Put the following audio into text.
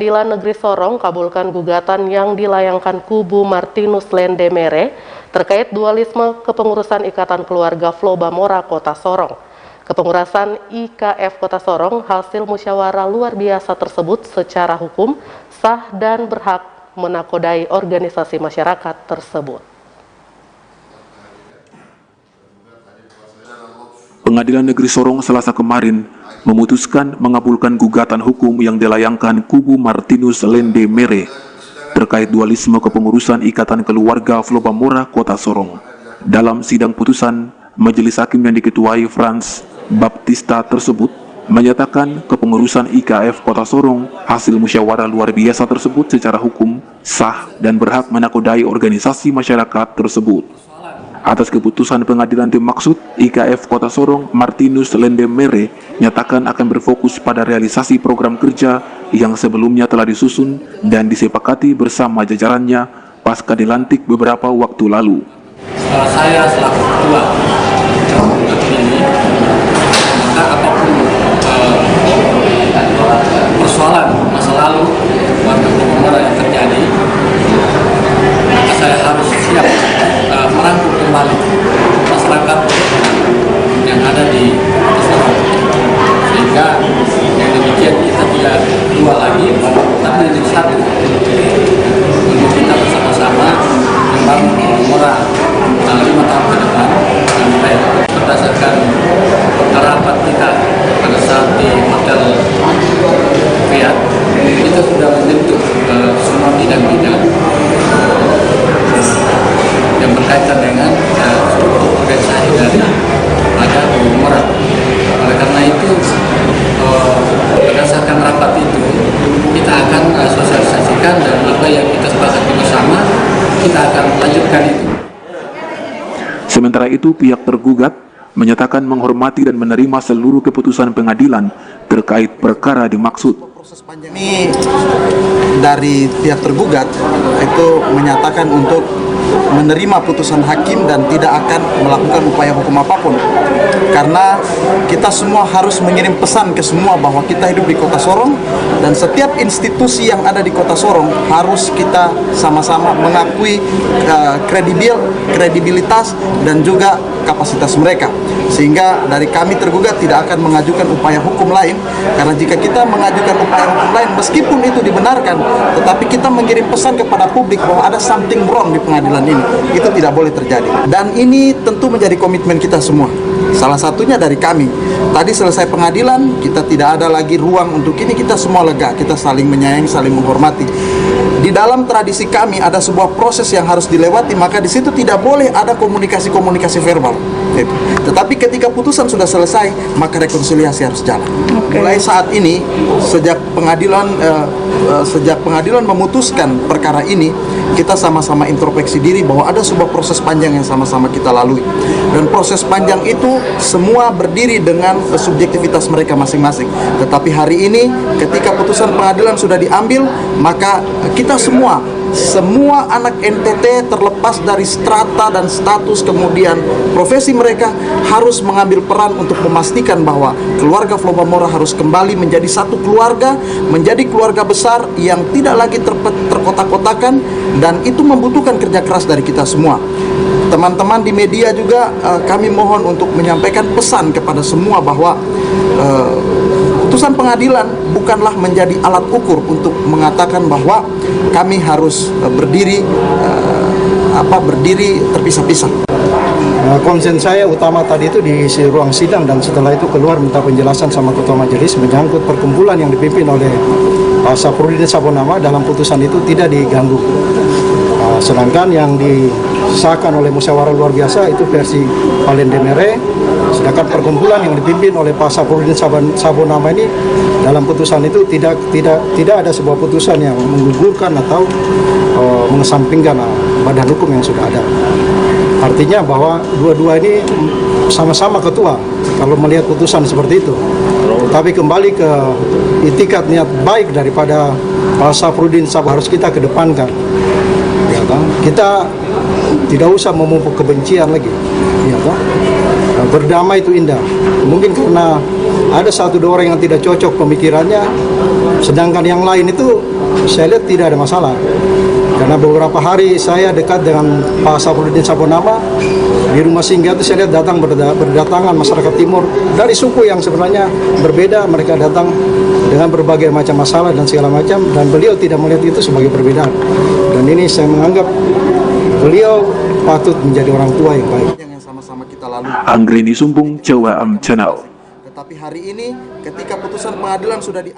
Pengadilan Negeri Sorong kabulkan gugatan yang dilayangkan kubu Martinus Lendemere terkait dualisme kepengurusan Ikatan Keluarga Flobamora Kota Sorong. Kepengurusan IKF Kota Sorong hasil musyawarah luar biasa tersebut secara hukum sah dan berhak menakodai organisasi masyarakat tersebut. Pengadilan Negeri Sorong Selasa kemarin memutuskan mengabulkan gugatan hukum yang dilayangkan kubu Martinus Lendemere terkait dualisme kepengurusan Ikatan Keluarga Flobamora Kota Sorong. Dalam sidang putusan, Majelis Hakim yang diketuai Franz Baptista tersebut menyatakan kepengurusan IKF Kota Sorong hasil musyawarah luar biasa tersebut secara hukum sah dan berhak menakodai organisasi masyarakat tersebut. Atas keputusan pengadilan dimaksud, IKF Kota Sorong Martinus Lendemere nyatakan akan berfokus pada realisasi program kerja yang sebelumnya telah disusun dan disepakati bersama jajarannya pasca dilantik beberapa waktu lalu. Saya selaku ketua ini, maka apapun persoalan masa lalu warga Flobamora yang terjadi, maka saya harus siap merangkul kembali masyarakat yang ada di Sorong, sehingga yang demikian kita tidak dua lagi, tapi menjadi satu untuk kita bersama-sama membangun Flobamora 5 tahun ke depan. Sampai berdasarkan rapat kita pada saat di Hotel Fiat, kita sudah membentuk semua bidang-bidang yang berkaitan dengan struktur organisasi dari Raja Flobamora. Oleh karena itu, berdasarkan rapat itu, kita akan sosialisasikan dan apa yang kita sepakati bersama, kita akan melanjutkan itu. Sementara itu, pihak tergugat menyatakan menghormati dan menerima seluruh keputusan pengadilan terkait perkara dimaksud. Proses panjang ini dari pihak tergugat itu menyatakan untuk menerima putusan hakim dan tidak akan melakukan upaya hukum apapun, karena kita semua harus mengirim pesan ke semua bahwa kita hidup di Kota Sorong dan setiap institusi yang ada di Kota Sorong harus kita sama-sama mengakui kredibilitas dan juga kapasitas mereka, sehingga dari kami tergugat tidak akan mengajukan upaya hukum lain, karena jika kita mengajukan upaya hukum lain meskipun itu dibenarkan, tetapi kita mengirim pesan kepada publik bahwa ada something wrong di pengadilan ini, itu tidak boleh terjadi. Dan ini tentu menjadi komitmen kita semua. Salah satunya dari kami. Tadi selesai pengadilan, kita tidak ada lagi ruang untuk ini, kita semua lega, kita saling menyayangi, saling menghormati. Di dalam tradisi kami ada sebuah proses yang harus dilewati, maka di situ tidak boleh ada komunikasi verbal. Tetapi ketika putusan sudah selesai, maka rekonsiliasi harus jalan. Mulai saat ini, sejak pengadilan memutuskan perkara ini, kita sama-sama introspeksi diri bahwa ada sebuah proses panjang yang sama-sama kita lalui. Dan proses panjang itu semua berdiri dengan subjektivitas mereka masing-masing. Tetapi hari ini, ketika putusan pengadilan sudah diambil, maka kita semua anak NTT terlepas dari strata dan status kemudian profesi mereka harus mengambil peran untuk memastikan bahwa keluarga Flobamora harus kembali menjadi satu keluarga, menjadi keluarga besar yang tidak lagi terkotak-kotakan, dan itu membutuhkan kerja keras dari kita semua. Teman-teman di media juga kami mohon untuk menyampaikan pesan kepada semua bahwa putusan pengadilan bukanlah menjadi alat ukur untuk mengatakan bahwa kami harus berdiri terpisah-pisah. Konsen saya utama tadi itu di ruang sidang, dan setelah itu keluar minta penjelasan sama ketua majelis menyangkut perkumpulan yang dipimpin oleh Saprudin Sabonama. Dalam putusan itu tidak diganggu. Sedangkan yang disahkan oleh musyawarah luar biasa itu versi Lendemere, sedangkan perkumpulan yang dipimpin oleh Pak Saprudin Sabonama ini dalam putusan itu tidak ada sebuah putusan yang menggugurkan atau mengesampingkan badan hukum yang sudah ada. Artinya bahwa dua-dua ini sama-sama ketua kalau melihat putusan seperti itu. Tapi kembali ke itikat niat baik daripada Pak Saprudin harus kita kedepankan. Ya, kita tidak usah memupuk kebencian lagi. Ya, berdamai itu indah. Mungkin karena ada 1-2 orang yang tidak cocok pemikirannya, Sedangkan yang lain itu saya lihat tidak ada masalah. Karena beberapa hari saya dekat dengan Pak Saprudin Sabonama di rumah singgah itu saya lihat berdatangan masyarakat timur dari suku yang sebenarnya berbeda. Mereka datang dengan berbagai macam masalah dan segala macam, dan beliau tidak melihat itu sebagai perbedaan. Dan ini saya menganggap beliau patut menjadi orang tua yang baik. Yang sama-sama kita lalui. Anggreni Sumbung, Jawa Am Channel. Tetapi hari ini ketika putusan pengadilan sudah di